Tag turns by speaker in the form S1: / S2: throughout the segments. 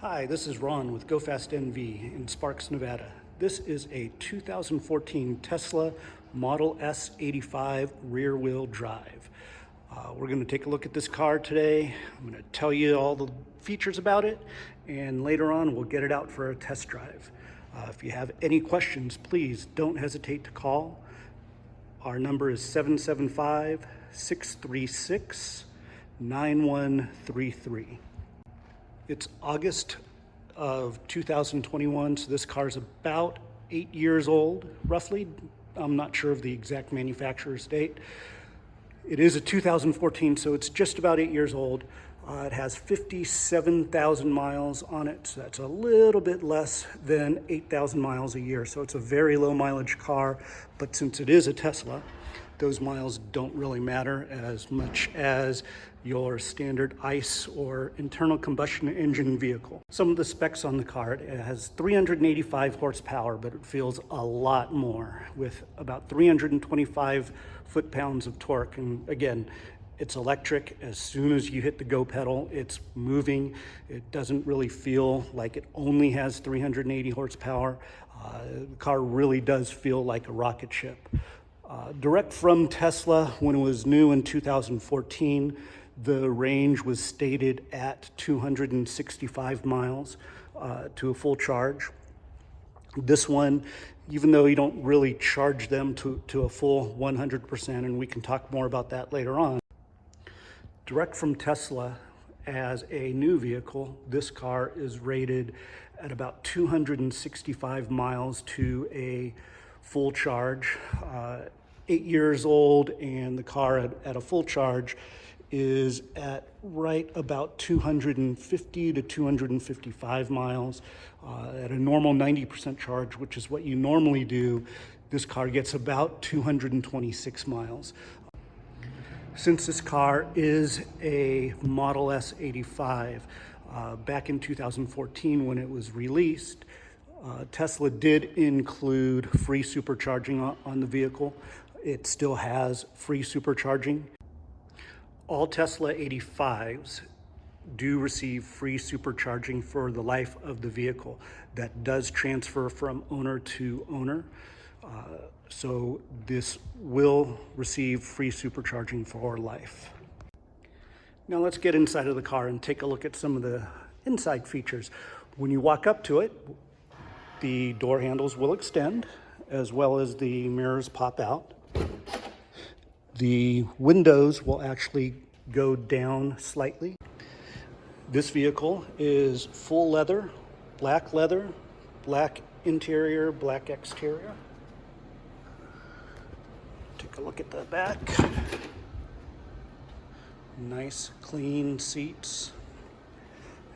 S1: Hi, this is Ron with GoFastNV in Sparks, Nevada. This is a 2014 Tesla Model S 85 rear-wheel drive. We're going to take a look at this car today. I'm going to tell you all the features about it, and later on we'll get it out for a test drive. If you have any questions, please don't hesitate to call. Our number is 775-636-9133. It's August of 2021, so this car is about 8 years old, roughly. I'm not sure of the exact manufacturer's date. It is a 2014, so it's just about 8 years old. It has 57,000 miles on it, so that's a little bit less than 8,000 miles a year. So it's a very low mileage car, but since it is a Tesla, those miles don't really matter as much as your standard ICE or internal combustion engine vehicle. Some of the specs on the car: it has 385 horsepower, but it feels a lot more with about 325 foot-pounds of torque. And again, it's electric. As soon as you hit the go pedal, it's moving. It doesn't really feel like it only has 380 horsepower. The car really does feel like a rocket ship. Direct from Tesla, when it was new in 2014, the range was stated at 265 miles to a full charge. This one, even though you don't really charge them to a full 100%, and we can talk more about that later on, direct from Tesla as a new vehicle, this car is rated at about 265 miles to a full charge. 8 years old, and the car at a full charge is at right about 250 to 255 miles. At a normal 90% charge, which is what you normally do, this car gets about 226 miles. Since this car is a Model S 85, back in 2014 when it was released, Tesla did include free supercharging on the vehicle. It still has free supercharging. All Tesla 85s do receive free supercharging for the life of the vehicle. That does transfer from owner to owner. So this will receive free supercharging for life. Now let's get inside of the car and take a look at some of the inside features. When you walk up to it, the door handles will extend, as well as the mirrors pop out. The windows will actually go down slightly. This vehicle is full leather, black interior, black exterior. Take a look at the back. Nice, clean seats.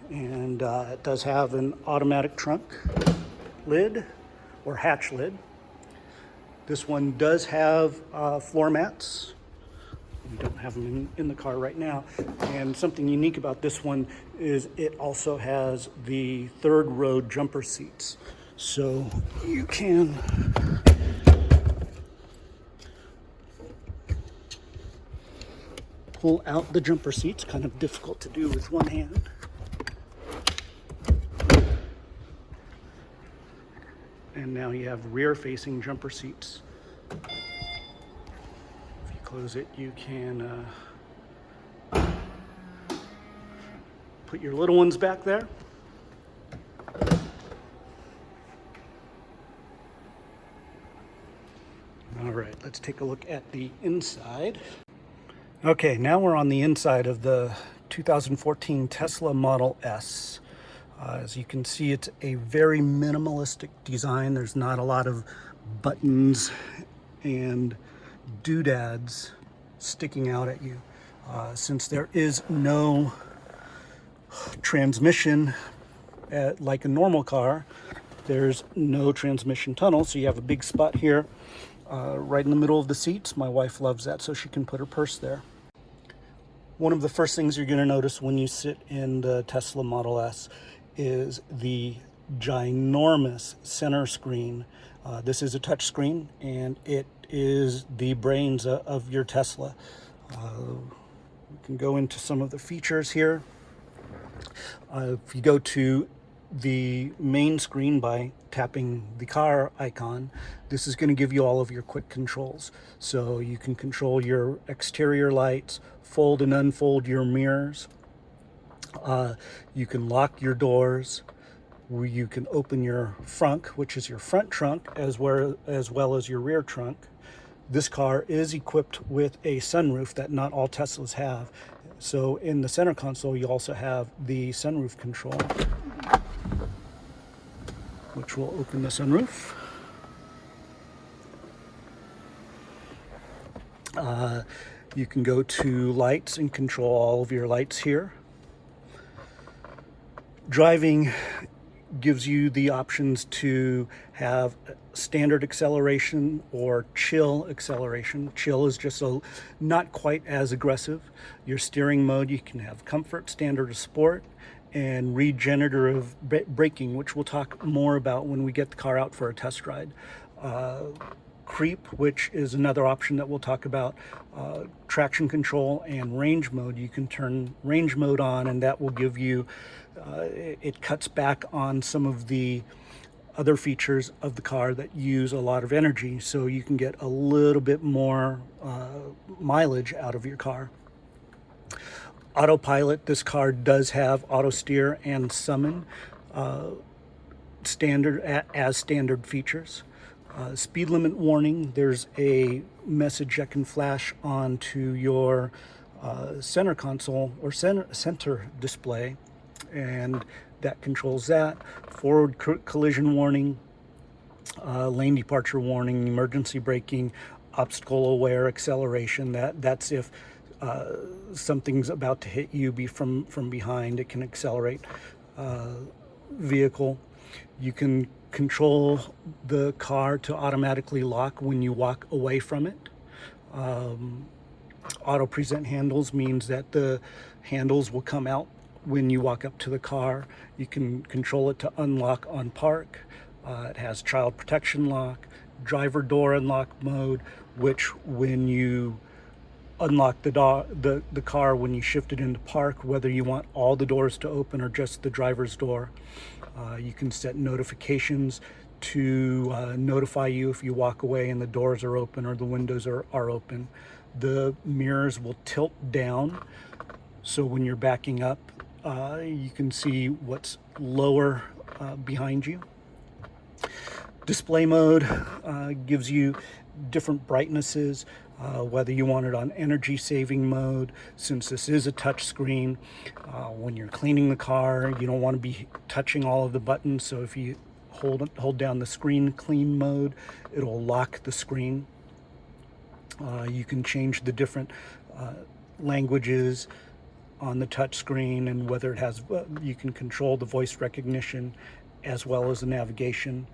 S1: And it does have an automatic trunk lid or hatch lid. This one does have floor mats. We don't have them in the car right now. And something unique about this one is it also has the third row jumper seats. So you can pull out the jumper seats, kind of difficult to do with one hand. And now you have rear-facing jumper seats. If you close it, you can put your little ones back there. All right, let's take a look at the inside. Okay, now we're on the inside of the 2014 Tesla Model S. As you can see, it's a very minimalistic design. There's not a lot of buttons and doodads sticking out at you. Since there is no transmission like a normal car, there's no transmission tunnel, so you have a big spot here right in the middle of the seats. My wife loves that, so she can put her purse there. One of the first things you're going to notice when you sit in the Tesla Model S is the ginormous center screen. This is a touch screen, and it is the brains of your Tesla. We can go into some of the features here. If you go to the main screen by tapping the car icon. This is going to give you all of your quick controls. So you can control your exterior lights, fold and unfold your mirrors. You can lock your doors. You can open your frunk, which is your front trunk, as well as your rear trunk. This car is equipped with a sunroof that not all Teslas have. So in the center console, you also have the sunroof control, which will open the sunroof. You can go to lights and control all of your lights here. Driving gives you the options to have standard acceleration or chill acceleration. Chill is just not quite as aggressive. Your steering mode, you can have comfort, standard, or sport, and regenerative braking, which we'll talk more about when we get the car out for a test ride. Creep, which is another option that we'll talk about. Traction control and range mode. You can turn range mode on, and that will give you, it cuts back on some of the other features of the car that use a lot of energy, so you can get a little bit more mileage out of your car. Autopilot, this car does have auto steer and summon standard features. Speed limit warning, there's a message that can flash onto your center console or center display, and that controls that. Forward collision warning, lane departure warning, emergency braking, obstacle aware acceleration. That's if something's about to hit you from behind, it can accelerate vehicle. You can control the car to automatically lock when you walk away from it. Auto present handles means that the handles will come out when you walk up to the car. You can control it to unlock on park. It has child protection lock, driver door unlock mode, which when you unlock the car when you shift it into park, whether you want all the doors to open or just the driver's door. You can set notifications to notify you if you walk away and the doors are open or the windows are open. The mirrors will tilt down, so when you're backing up, you can see what's lower behind you. Display mode gives you different brightnesses, whether you want it on energy saving mode. Since this is a touch screen, when you're cleaning the car, you don't want to be touching all of the buttons, so if you hold down the screen clean mode, it'll lock the screen. You can change the different languages on the touch screen, and whether it has, you can control the voice recognition as well as the navigation,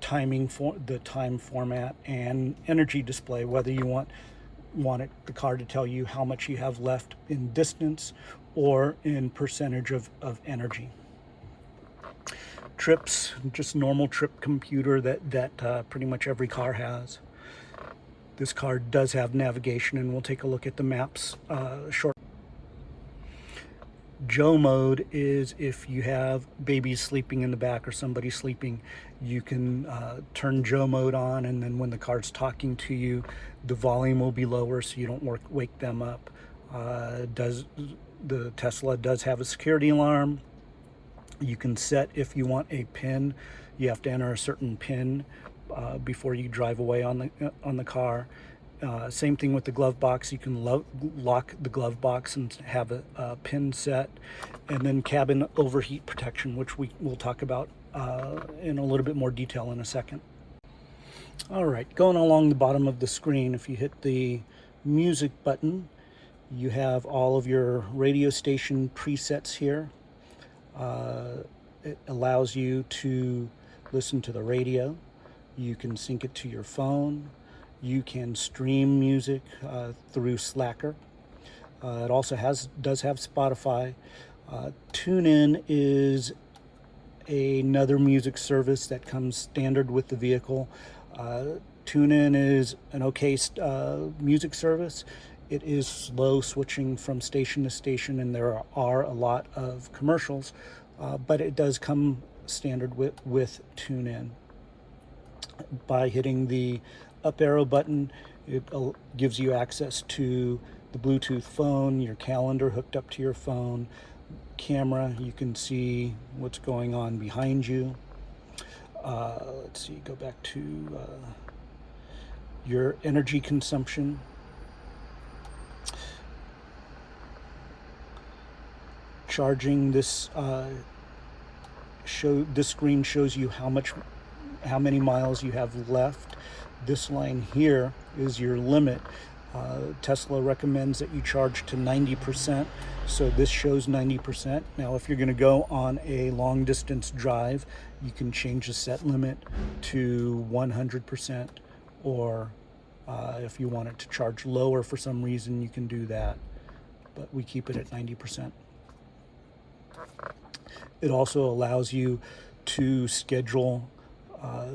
S1: timing for the time format, and energy display, whether you want the car to tell you how much you have left in distance or in percentage of energy. Trips, just normal trip computer that pretty much every car has. This car does have navigation, and we'll take a look at the maps shortly. Joe mode is if you have babies sleeping in the back or somebody sleeping, you can turn Joe mode on, and then when the car's talking to you, the volume will be lower so you don't wake them up. The Tesla does have a security alarm. You can set if you want a PIN. You have to enter a certain PIN before you drive away on the car. Same thing with the glove box. You can lock the glove box and have a pin set. And then cabin overheat protection, which we'll talk about in a little bit more detail in a second. All right, going along the bottom of the screen, if you hit the music button, you have all of your radio station presets here. It allows you to listen to the radio. You can sync it to your phone. You can stream music through Slacker. It also does have Spotify. TuneIn is another music service that comes standard with the vehicle. TuneIn is an okay music service. It is slow switching from station to station, and there are a lot of commercials, but it does come standard with TuneIn. By hitting the up arrow button, it gives you access to the Bluetooth phone, your calendar hooked up to your phone, camera, you can see what's going on behind you. Let's see, go back to your energy consumption. Charging, this this screen shows you how many miles you have left. This line here is your limit. Tesla recommends that you charge to 90%, so this shows 90%. Now, if you're going to go on a long distance drive, you can change the set limit to 100%, or if you want it to charge lower for some reason, you can do that, but we keep it at 90%. It also allows you to schedule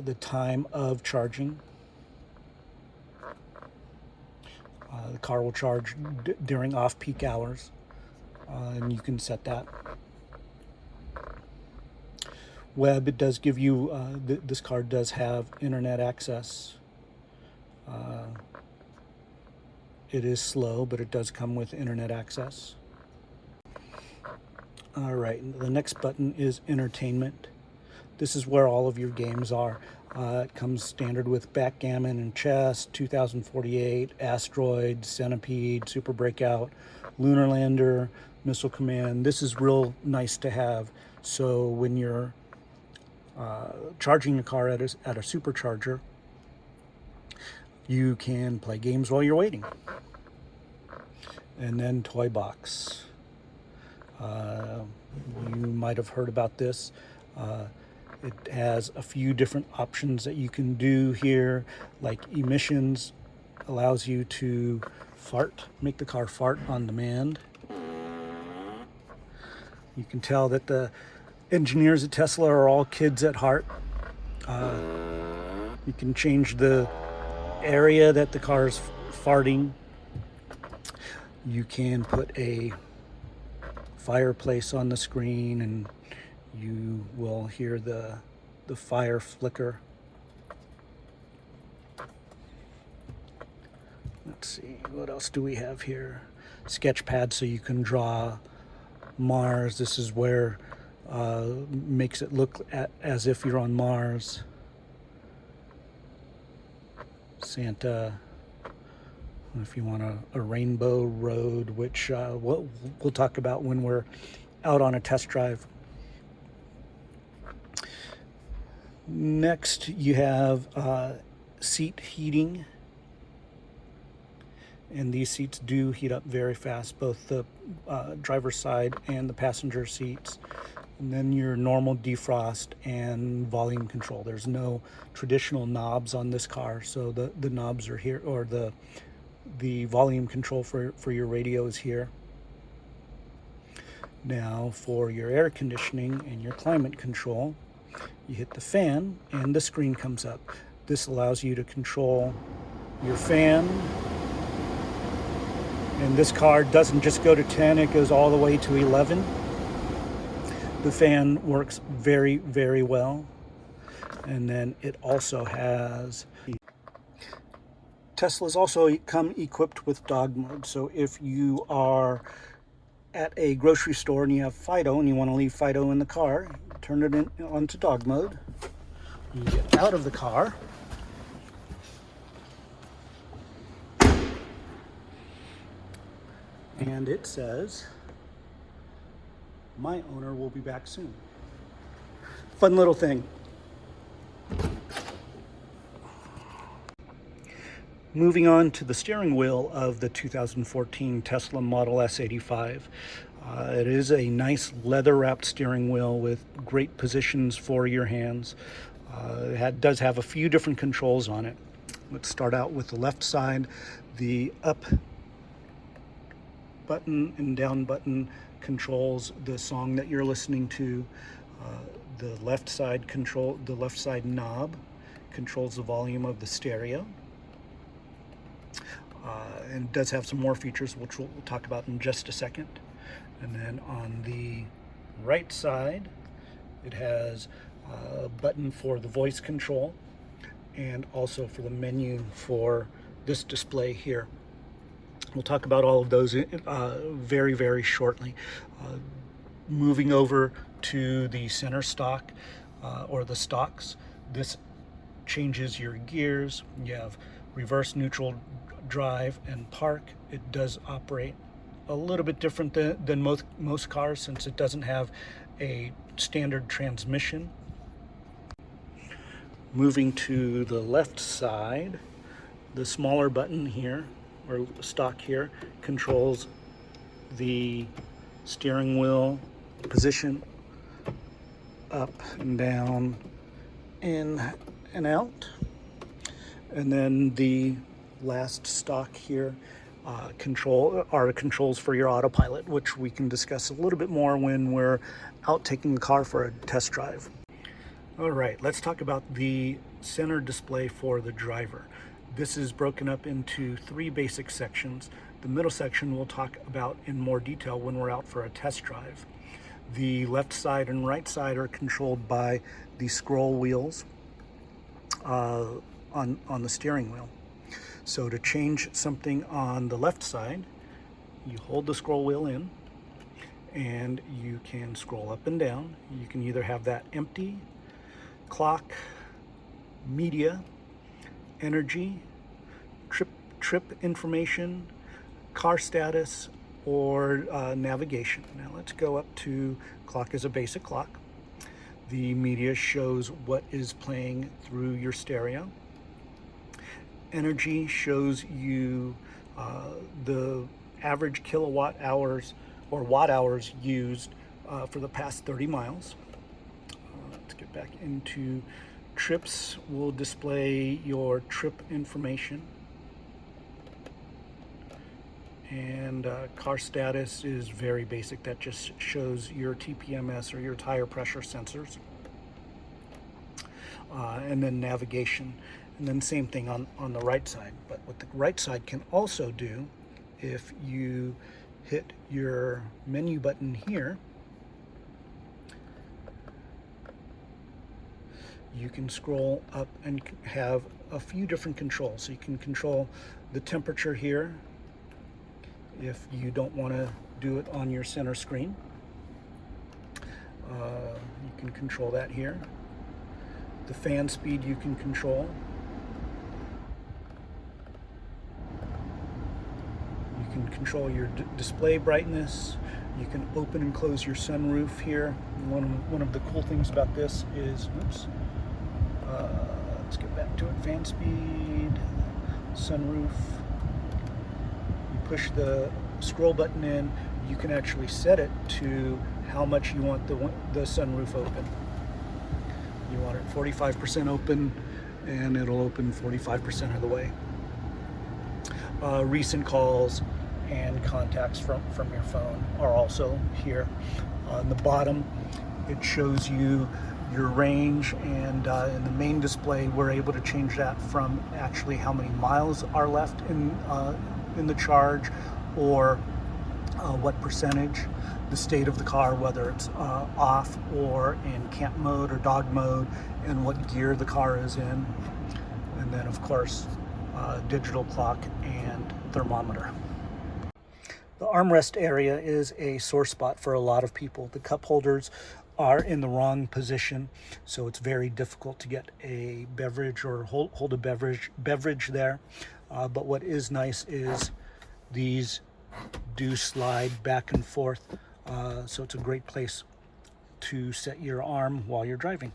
S1: the time of charging. The car will charge during off-peak hours, and you can set that. Web, it does give you, this car does have internet access. It is slow, but it does come with internet access. All right, the next button is entertainment. This is where all of your games are. It comes standard with backgammon and chess, 2048, Asteroid, Centipede, Super Breakout, Lunar Lander, Missile Command. This is real nice to have. So when you're charging your car at a supercharger, you can play games while you're waiting. And then Toy Box. You might have heard about this. It has a few different options that you can do here, like emissions, allows you to fart, make the car fart on demand. You can tell that the engineers at Tesla are all kids at heart. You can change the area that the car is farting. You can put a fireplace on the screen and you will hear the fire flicker. Let's see, what else do we have here? Sketchpad, so you can draw Mars. This is where makes it look as if you're on Mars. Santa, if you want a rainbow road, which we'll talk about when we're out on a test drive. Next, you have seat heating, and these seats do heat up very fast, both the driver's side and the passenger seats. And then your normal defrost and volume control. There's no traditional knobs on this car, so the knobs are here, or the volume control for your radio is here. Now for your air conditioning and your climate control, you hit the fan and the screen comes up. This allows you to control your fan. And this car doesn't just go to 10, it goes all the way to 11. The fan works very, very well. And then it also has, Tesla's also come equipped with dog mode. So if you are at a grocery store and you have Fido and you want to leave Fido in the car, turn it onto dog mode. You get out of the car. And it says, "My owner will be back soon." Fun little thing. Moving on to the steering wheel of the 2014 Tesla Model S 85. It is a nice leather-wrapped steering wheel with great positions for your hands. It does have a few different controls on it. Let's start out with the left side. The up button and down button controls the song that you're listening to. The left side knob controls the volume of the stereo. And it does have some more features, which we'll talk about in just a second. And then on the right side It has a button for the voice control and also for the menu for this display here. We'll talk about all of those very, very shortly. Moving over to the center stock or the stocks, this changes your gears. You have reverse, neutral, drive, and park. It does operate a little bit different than most cars, since it doesn't have a standard transmission. Moving to the left side, the smaller button here, or stock here, controls the steering wheel position, up and down, in and out. And then the last stock here are controls for your autopilot, which we can discuss a little bit more when we're out taking the car for a test drive. All right, let's talk about the center display for the driver. This is broken up into 3 basic sections. The middle section we'll talk about in more detail when we're out for a test drive. The left side and right side are controlled by the scroll wheels on the steering wheel. So to change something on the left side, you hold the scroll wheel in and you can scroll up and down. You can either have that empty, clock, media, energy, trip information, car status, or navigation. Now let's go up to clock is a basic clock. The media shows what is playing through your stereo. Energy shows you the average kilowatt hours or watt hours used for the past 30 miles. Let's get back into trips. Will display your trip information. And car status is very basic. That just shows your TPMS or your tire pressure sensors. And then navigation. And then same thing on the right side. But what the right side can also do, if you hit your menu button here, you can scroll up and have a few different controls. So you can control the temperature here if you don't want to do it on your center screen. You can control that here. The fan speed you can control. You can control your display brightness. You can open and close your sunroof here. One of the cool things about this is, let's get back to it, fan speed, sunroof. You push the scroll button in, you can actually set it to how much you want the sunroof open. You want it 45% open, and it'll open 45% of the way. Recent calls and contacts from your phone are also here. On the bottom, it shows you your range, and in the main display, we're able to change that from actually how many miles are left in the charge, or what percentage, the state of the car, whether it's off or in camp mode or dog mode, and what gear the car is in. And then of course, digital clock and thermometer. The armrest area is a sore spot for a lot of people. The cup holders are in the wrong position, so it's very difficult to get a beverage or hold a beverage there. But what is nice is these do slide back and forth, so it's a great place to set your arm while you're driving.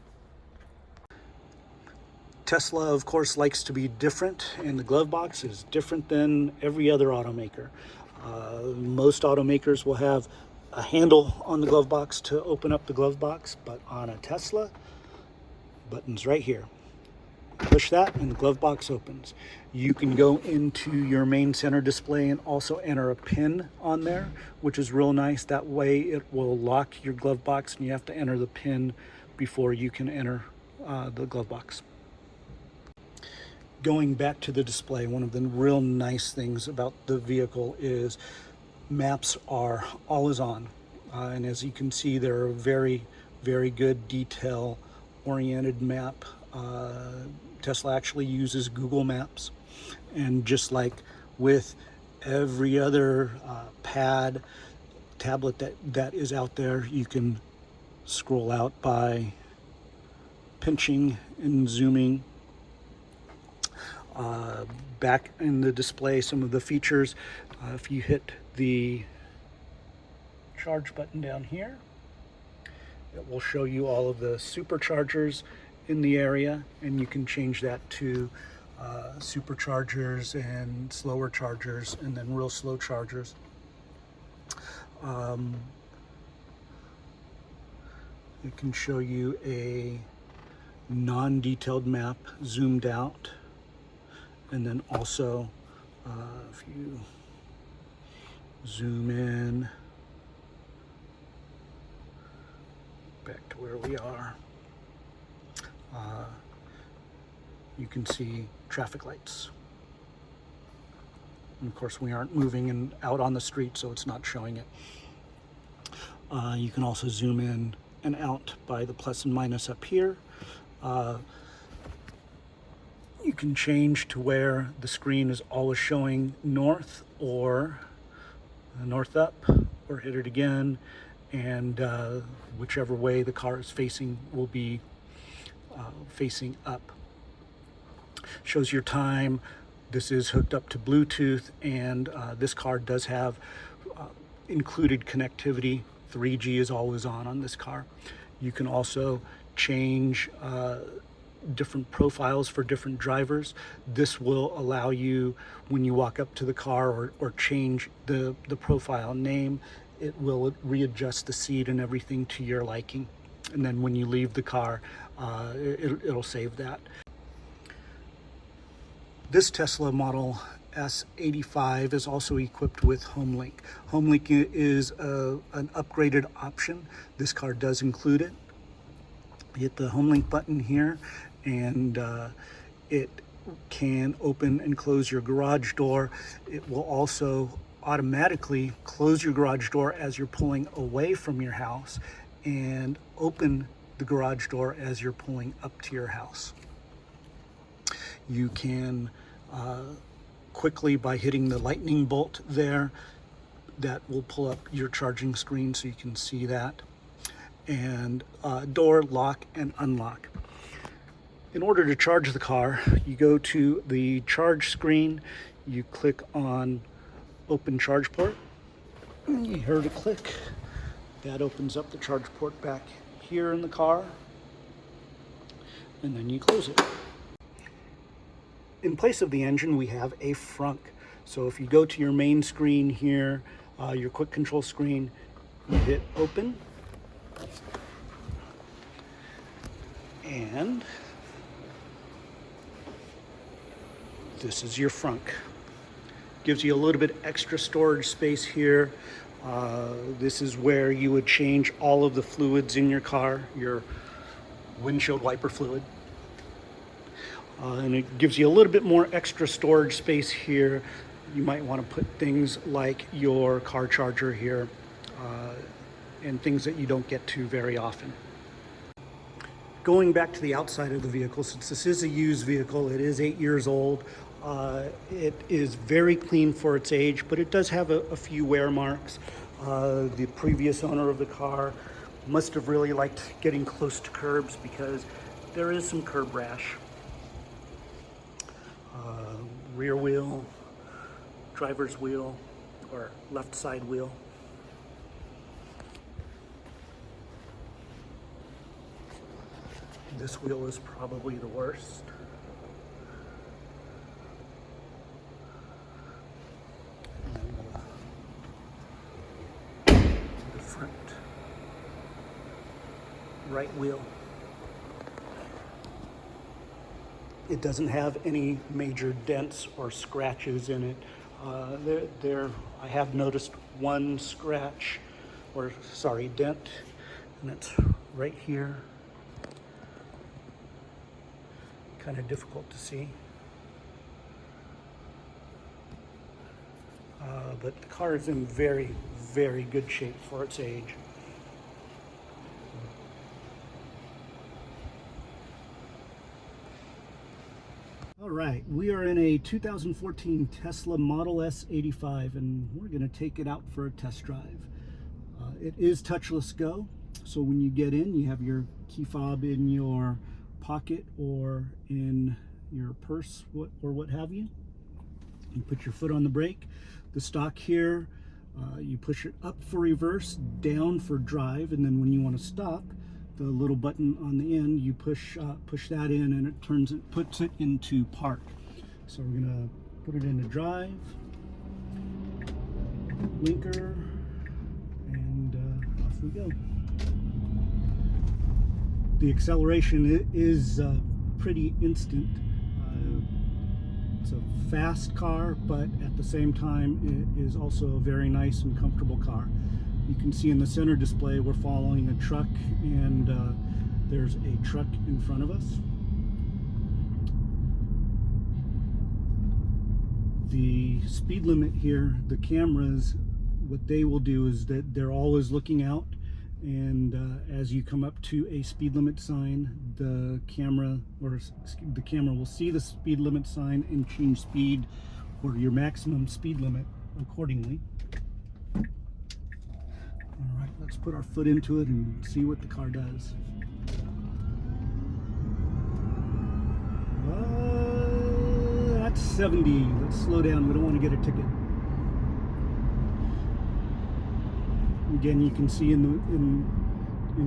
S1: Tesla, of course, likes to be different, and the glove box is different than every other automaker. Most automakers will have a handle on the glove box to open up the glove box, but on a Tesla, button's right here. Push that and the glove box opens. You can go into your main center display and also enter a PIN on there, which is real nice. That way it will lock your glove box and you have to enter the PIN before you can enter the glove box. Going back to the display, one of the real nice things about the vehicle is maps are always on. And as you can see, they're very, very good detail-oriented map. Tesla actually uses Google Maps, and just like with every other tablet that is out there, you can scroll out by pinching and zooming. Back in the display, some of the features, if you hit the charge button down here, it will show you all of the superchargers in the area, and you can change that to superchargers and slower chargers, and then real slow chargers. It can show you a non-detailed map zoomed out, and then also if you zoom in back to where we are, you can see traffic lights. And of course, we aren't moving and out on the street, so it's not showing it. You can also zoom in and out by the plus and minus up here. You can change to where the screen is always showing north or north up, or hit it again, and whichever way the car is facing will be facing up. Shows your time. This is hooked up to Bluetooth, and this car does have included connectivity. 3G is always on this car. You can also change different profiles for different drivers. This will allow you, when you walk up to the car or change the profile name, it will readjust the seat and everything to your liking. And then when you leave the car, it'll save that. This Tesla Model S85 is also equipped with HomeLink. HomeLink is an upgraded option. This car does include it. You hit the HomeLink button here, and it can open and close your garage door. It will also automatically close your garage door as you're pulling away from your house, and open the garage door as you're pulling up to your house. You can quickly, by hitting the lightning bolt there, that will pull up your charging screen so you can see that, and door lock and unlock. In order to charge the car, you go to the charge screen, you click on open charge port, you heard a click, that opens up the charge port back here in the car, and then you close it. In place of the engine, we have a frunk. So if you go to your main screen here, your quick control screen, you hit open, and this is your frunk. Gives you a little bit extra storage space here. This is where you would change all of the fluids in your car, your windshield wiper fluid. And it gives you a little bit more extra storage space here. You might want to put things like your car charger here, and things that you don't get to very often. Going back to the outside of the vehicle, since this is a used vehicle, it is 8 years old. It is very clean for its age, but it does have a few wear marks. The previous owner of the car must have really liked getting close to curbs, because there is some curb rash. Rear wheel, driver's wheel, or left side wheel. This wheel is probably the worst. And the front right wheel. It doesn't have any major dents or scratches in it. I have noticed one scratch, dent, and it's right here. Kind of difficult to see. But the car is in very, very good shape for its age. All right, we are in a 2014 Tesla Model S 85 and we're going to take it out for a test drive. It is touchless go, so when you get in, you have your key fob in your pocket or in your purse or what have you. You put your foot on the brake. The stock here, you push it up for reverse, down for drive, and then when you want to stop, the little button on the end, you push that in and it puts it into park. So we're gonna put it into drive, blinker, and off we go. The acceleration is pretty instant. It's a fast car, but at the same time, it is also a very nice and comfortable car. You can see in the center display we're following a truck, and there's a truck in front of us. The speed limit here, the cameras, what they will do is that they're always looking out, and as you come up to a speed limit sign, the camera will see the speed limit sign and change speed or your maximum speed limit accordingly. All right, let's put our foot into it and see what the car does. That's 70. Let's slow down. We don't want to get a ticket. Again, you can see in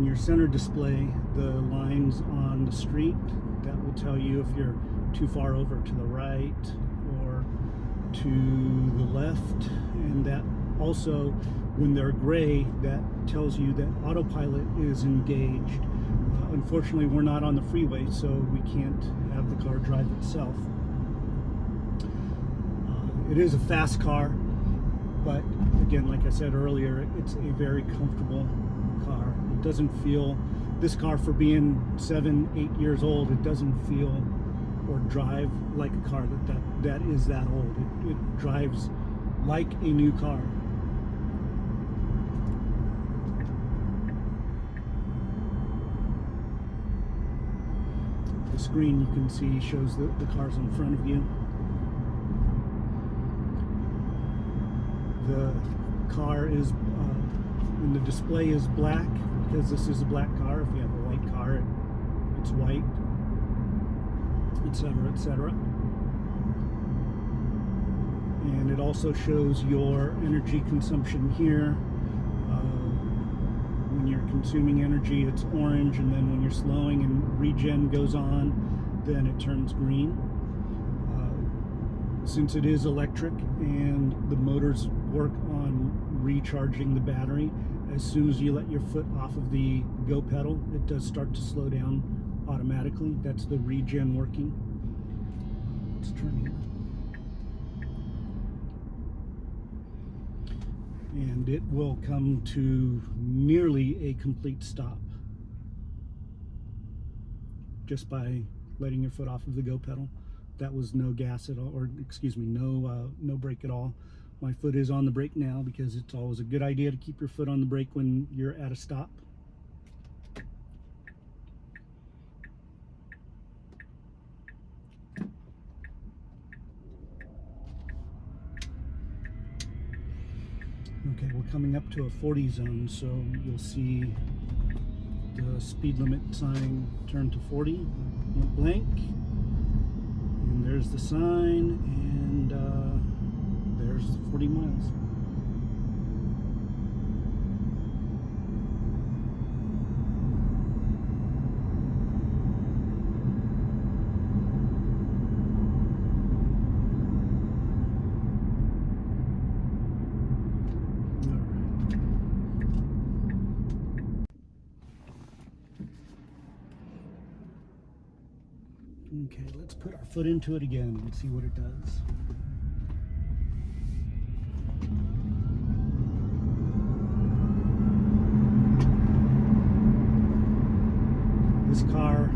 S1: your center display the lines on the street. That will tell you if you're too far over to the right or to the left, and that also, when they're gray, that tells you that autopilot is engaged. Unfortunately, we're not on the freeway, so we can't have the car drive itself. It is a fast car, but again, like I said earlier, it's a very comfortable car. It doesn't feel, this car for being 7-8 years old, it doesn't feel or drive like a car that is that old. It drives like a new car. The screen, you can see, shows the cars in front of you. The car is, and the display is black because this is a black car. If you have a white car, it's white, etc., etc. And it also shows your energy consumption here. When you're consuming energy, it's orange, and then when you're slowing and regen goes on, then it turns green. Since it is electric and the motors work on recharging the battery, as soon as you let your foot off of the go pedal, it does start to slow down automatically. That's the regen working. Let's turn here. And it will come to nearly a complete stop just by letting your foot off of the go pedal. That was no gas at all, or excuse me, no brake at all. My foot is on the brake now because it's always a good idea to keep your foot on the brake when you're at a stop. Okay, we're coming up to a 40 zone, so you'll see the speed limit sign turn to 40, went blank. And there's the sign, and there's 40 miles. Okay, let's put our foot into it again and see what it does. This car,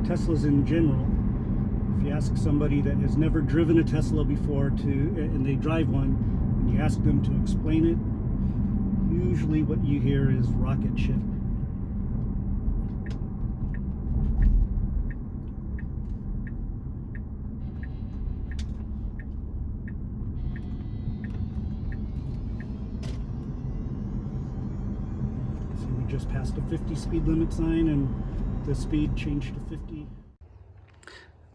S1: Teslas in general, if you ask somebody that has never driven a Tesla before and they drive one, and you ask them to explain it, usually what you hear is rocket ship. So we just passed a 50 speed limit sign and the speed changed to 50.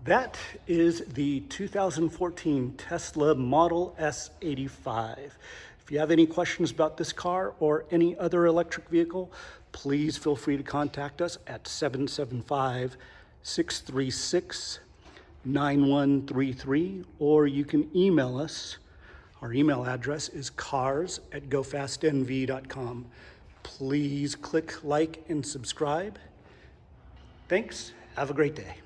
S1: That is the 2014 Tesla Model S85. If you have any questions about this car or any other electric vehicle, please feel free to contact us at 775-636-9133, or you can email us. Our email address is cars@gofastnv.com. Please click like and subscribe. Thanks. Have a great day.